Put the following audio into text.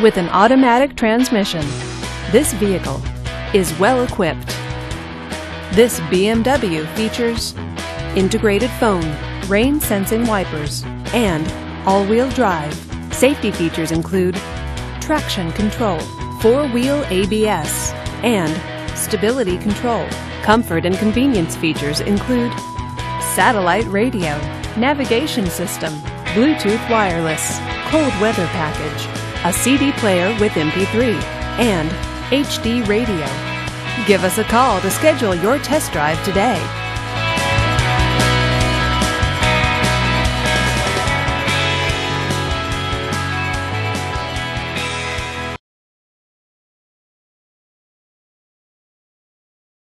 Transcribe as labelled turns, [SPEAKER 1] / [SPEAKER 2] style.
[SPEAKER 1] with an automatic transmission. This vehicle is well equipped. This BMW features integrated phone, rain-sensing wipers, and all-wheel drive. Safety features include traction control, four-wheel ABS, and stability control. Comfort and convenience features include satellite radio, navigation system, Bluetooth wireless, cold weather package, a CD player with MP3, and HD radio. Give us a call to schedule your test drive today.